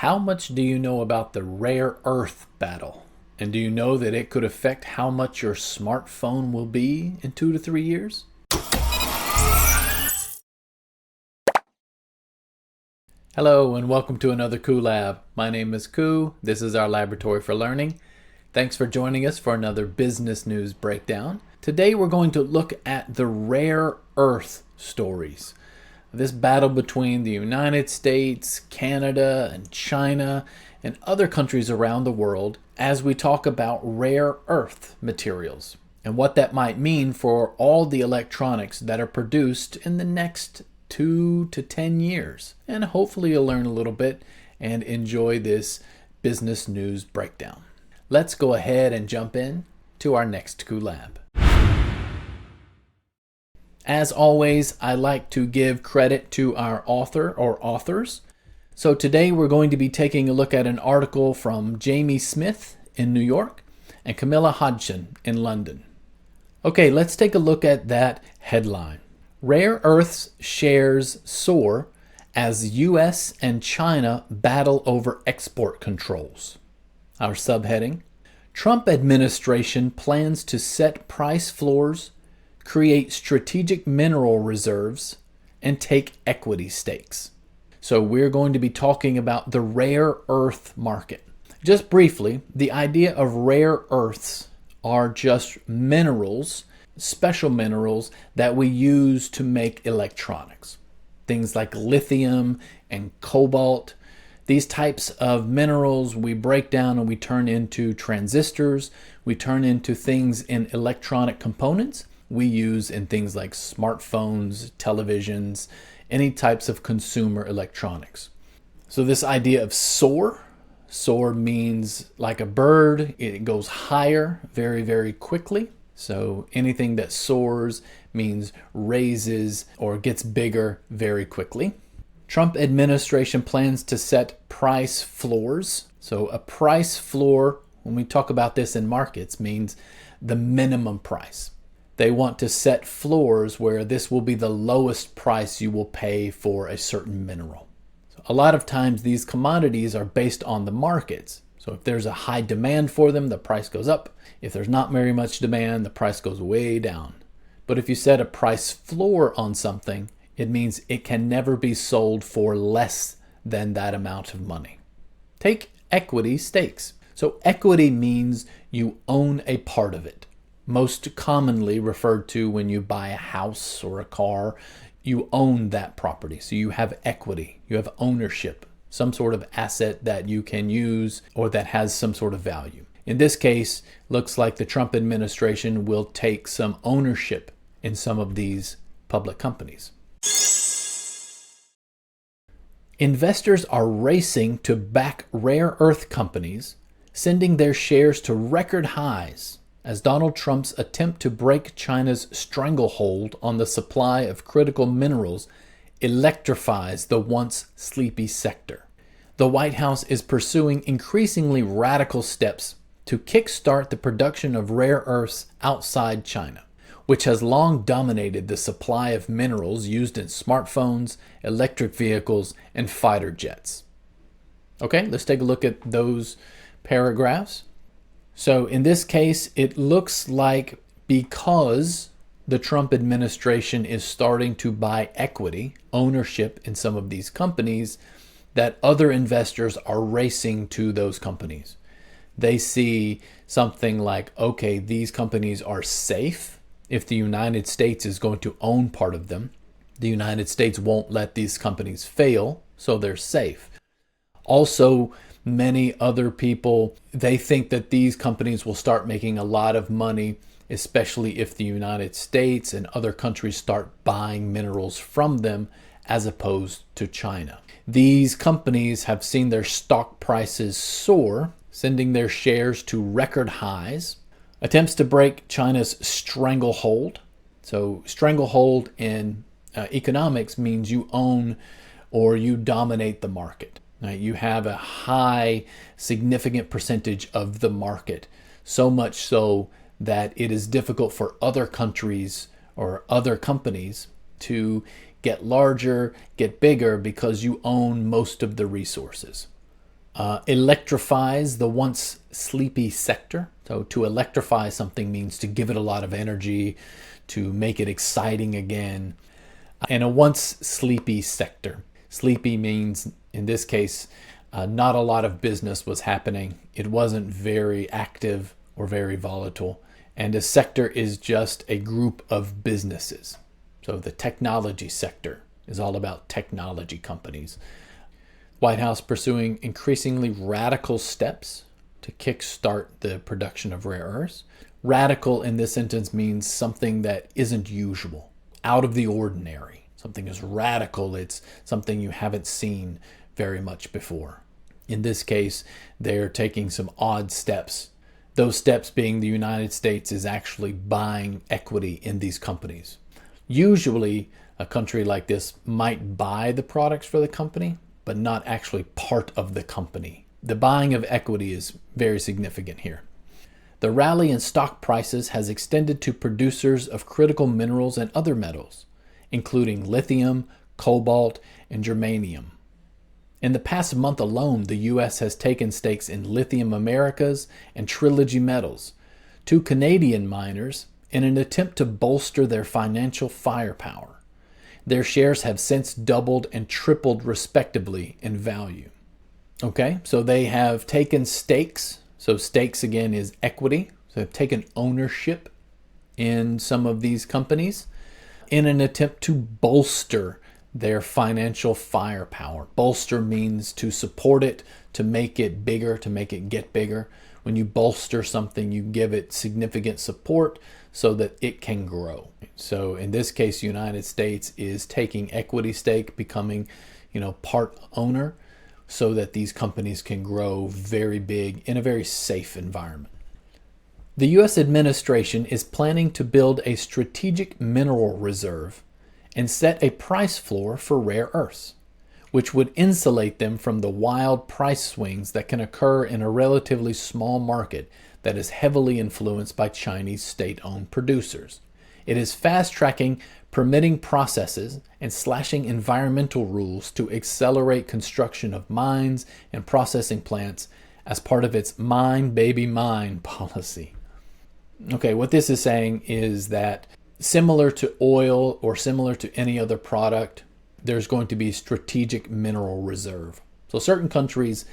How much do you know about the rare earth battle? And do you know that it could affect how much your smartphone will be in 2 to 3 years? Hello and welcome to another KuLAB. My name is Ku. This is our laboratory for learning. Thanks for joining us for another business news breakdown. Today we're going to look at the rare earth stories. This battle between the United States, Canada, and China, and other countries around the world as we talk about rare earth materials and what that might mean for all the electronics that are produced in the next 2 to 10 years. And hopefully you'll learn a little bit and enjoy this business news breakdown. Let's go ahead and jump in to our next KuLAB. As always, I like to give credit to our author or authors. So today we're going to be taking a look at an article from Jamie Smith in New York and Camilla Hodgson in London. Okay, let's take a look at that headline. Rare earths shares soar as US and China battle over export controls. Our subheading: Trump administration plans to set price floors, create strategic mineral reserves, and take equity stakes. So we're going to be talking about the rare earth market. Just briefly, the idea of rare earths are just minerals, special minerals that we use to make electronics. Things like lithium and cobalt. These types of minerals we break down and we turn into transistors. We turn into things in electronic components we use in things like smartphones, televisions, any types of consumer electronics. So this idea of soar means like a bird, it goes higher very, very quickly. So anything that soars means raises or gets bigger very quickly. Trump administration plans to set price floors. So a price floor, when we talk about this in markets, means the minimum price. They want to set floors where this will be the lowest price you will pay for a certain mineral. So a lot of times these commodities are based on the markets. So if there's a high demand for them, the price goes up. If there's not very much demand, the price goes way down. But if you set a price floor on something, it means it can never be sold for less than that amount of money. Take equity stakes. So equity means you own a part of it. Most commonly referred to when you buy a house or a car, you own that property. So you have equity, you have ownership, some sort of asset that you can use or that has some sort of value. In this case, looks like the Trump administration will take some ownership in some of these public companies. Investors are racing to back rare earth companies, sending their shares to record highs as Donald Trump's attempt to break China's stranglehold on the supply of critical minerals electrifies the once sleepy sector. The White House is pursuing increasingly radical steps to kickstart the production of rare earths outside China, which has long dominated the supply of minerals used in smartphones, electric vehicles, and fighter jets. Okay, let's take a look at those paragraphs. So in this case, it looks like because the Trump administration is starting to buy equity, ownership in some of these companies, that other investors are racing to those companies. They see something like, okay, these companies are safe. If the United States is going to own part of them, the United States won't let these companies fail, so they're safe. Also, many other people, they think that these companies will start making a lot of money, especially if the United States and other countries start buying minerals from them as opposed to China. These companies have seen their stock prices soar, sending their shares to record highs. Attempts to break China's stranglehold. So stranglehold in economics means you own or you dominate the market. You have a high, significant percentage of the market, so much so that it is difficult for other countries or other companies to get larger, get bigger, because you own most of the resources. Electrifies the once sleepy sector. So to electrify something means to give it a lot of energy, to make it exciting again. And a once sleepy sector. Sleepy means, in this case, not a lot of business was happening. It wasn't very active or very volatile. And a sector is just a group of businesses. So the technology sector is all about technology companies. White House pursuing increasingly radical steps to kickstart the production of rare earths. Radical in this sentence means something that isn't usual, out of the ordinary. Something is radical, it's something you haven't seen very much before. In this case, they're taking some odd steps. Those steps being the United States is actually buying equity in these companies. Usually, a country like this might buy the products for the company, but not actually part of the company. The buying of equity is very significant here. The rally in stock prices has extended to producers of critical minerals and other metals, including lithium, cobalt, and germanium. In the past month alone, the U.S. has taken stakes in Lithium Americas and Trilogy Metals, two Canadian miners, in an attempt to bolster their financial firepower. Their shares have since doubled and tripled respectively in value. Okay, so they have taken stakes. So stakes again is equity. So they've taken ownership in some of these companies in an attempt to bolster their financial firepower. Bolster means to support it, to make it bigger, to make it get bigger. When you bolster something, you give it significant support so that it can grow. So in this case, the United States is taking equity stake, becoming, part owner, so that these companies can grow very big in a very safe environment. The U.S. administration is planning to build a strategic mineral reserve and set a price floor for rare earths, which would insulate them from the wild price swings that can occur in a relatively small market that is heavily influenced by Chinese state-owned producers. It is fast-tracking permitting processes and slashing environmental rules to accelerate construction of mines and processing plants as part of its mine, baby, mine policy. Okay, what this is saying is that similar to oil or similar to any other product, there's going to be strategic mineral reserve. So certain countries,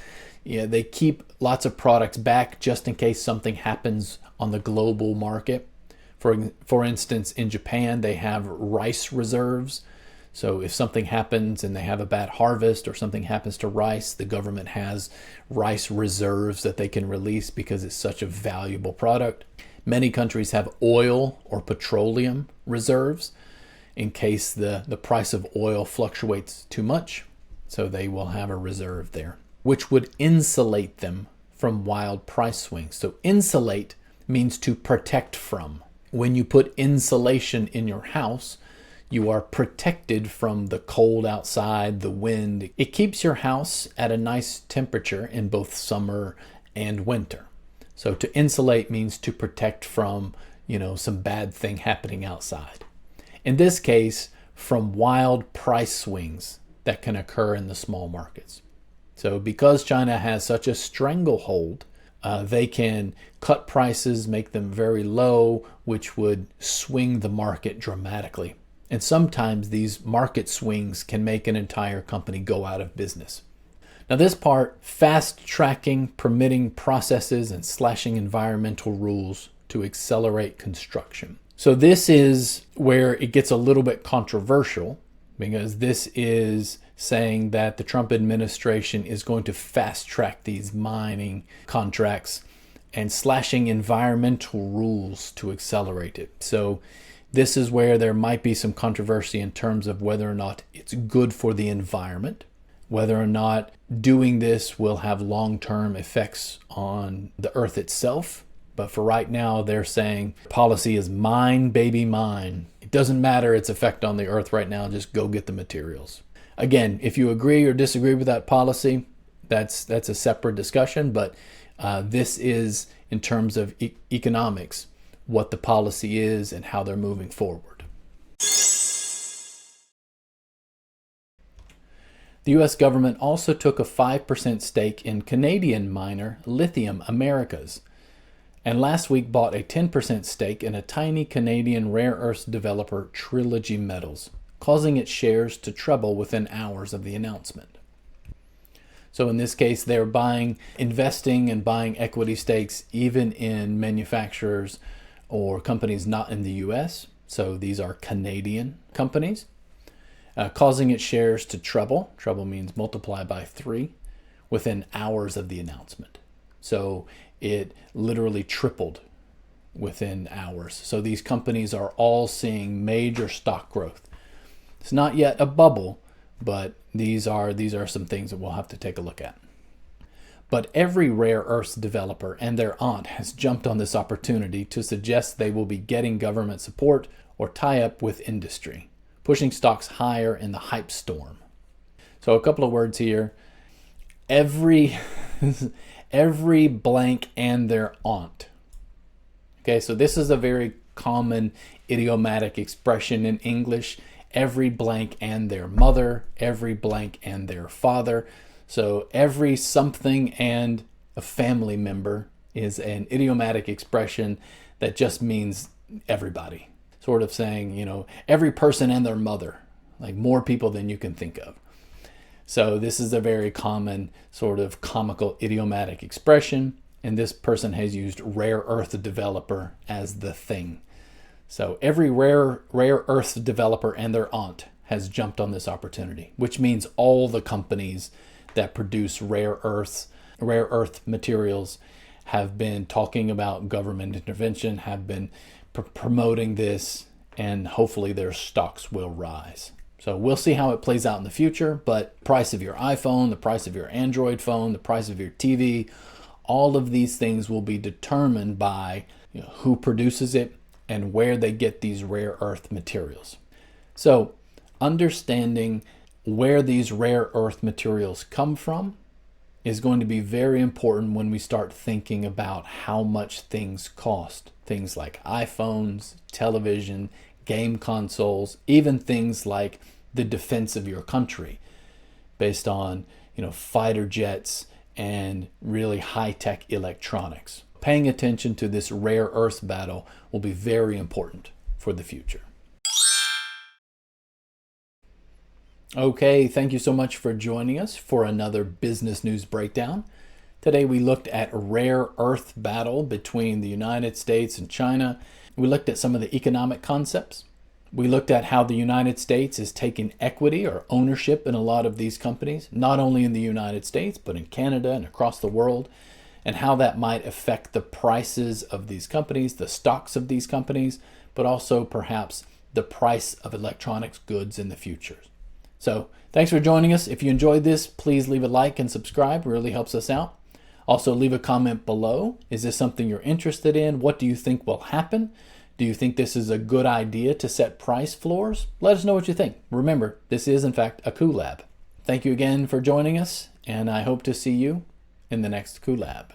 they keep lots of products back just in case something happens on the global market. For instance, in Japan, they have rice reserves. So if something happens and they have a bad harvest or something happens to rice, the government has rice reserves that they can release because it's such a valuable product. Many countries have oil or petroleum reserves in case the price of oil fluctuates too much. So they will have a reserve there, which would insulate them from wild price swings. So insulate means to protect from. When you put insulation in your house, you are protected from the cold outside, the wind. It keeps your house at a nice temperature in both summer and winter. So to insulate means to protect from, some bad thing happening outside. In this case, from wild price swings that can occur in the small markets. So because China has such a stranglehold, they can cut prices, make them very low, which would swing the market dramatically. And sometimes these market swings can make an entire company go out of business. Now this part, fast-tracking permitting processes and slashing environmental rules to accelerate construction. So this is where it gets a little bit controversial, because this is saying that the Trump administration is going to fast-track these mining contracts and slashing environmental rules to accelerate it. So this is where there might be some controversy in terms of whether or not it's good for the environment, whether or not doing this will have long-term effects on the earth itself. But for right now, they're saying policy is mine, baby, mine. It doesn't matter its effect on the earth right now, just go get the materials. Again, if you agree or disagree with that policy, that's a separate discussion, but this is, in terms of economics, what the policy is and how they're moving forward. The U.S. government also took a 5% stake in Canadian miner Lithium Americas, and last week bought a 10% stake in a tiny Canadian rare earths developer, Trilogy Metals, causing its shares to treble within hours of the announcement. So in this case, they're investing and buying equity stakes even in manufacturers or companies not in the US. So these are Canadian companies, causing its shares to treble. Treble means multiply by 3 within hours of the announcement. So it literally tripled within hours. So these companies are all seeing major stock growth. It's not yet a bubble, but these are some things that we'll have to take a look at. But every rare earths developer and their aunt has jumped on this opportunity to suggest they will be getting government support or tie up with industry, pushing stocks higher in the hype storm. So a couple of words here. Every blank and their aunt. Okay, so this is a very common idiomatic expression in English. Every blank and their mother, every blank and their father. So every something and a family member is an idiomatic expression that just means everybody. Sort of saying, every person and their mother, like more people than you can think of. So this is a very common sort of comical idiomatic expression, and this person has used rare earth developer as the thing. So every rare earth developer and their aunt has jumped on this opportunity, which means all the companies that produce rare earth materials have been talking about government intervention, have been promoting this, and hopefully their stocks will rise. So we'll see how it plays out in the future, but price of your iPhone, the price of your Android phone, the price of your TV, all of these things will be determined by who produces it and where they get these rare earth materials. So understanding where these rare earth materials come from is going to be very important when we start thinking about how much things cost. Things like iPhones, television, game consoles, even things like the defense of your country based on, fighter jets and really high-tech electronics. Paying attention to this rare earth battle will be very important for the future. Okay, thank you so much for joining us for another business news breakdown. Today we looked at rare earth battle between the United States and China. We looked at some of the economic concepts. We looked at how the United States is taking equity or ownership in a lot of these companies, not only in the United States, but in Canada and across the world, and how that might affect the prices of these companies, the stocks of these companies, but also perhaps the price of electronics goods in the future. So thanks for joining us. If you enjoyed this, please leave a like and subscribe. It really helps us out. Also leave a comment below. Is this something you're interested in? What do you think will happen? Do you think this is a good idea to set price floors? Let us know what you think. Remember, this is in fact a KuLAB. Thank you again for joining us, and I hope to see you in the next KuLAB.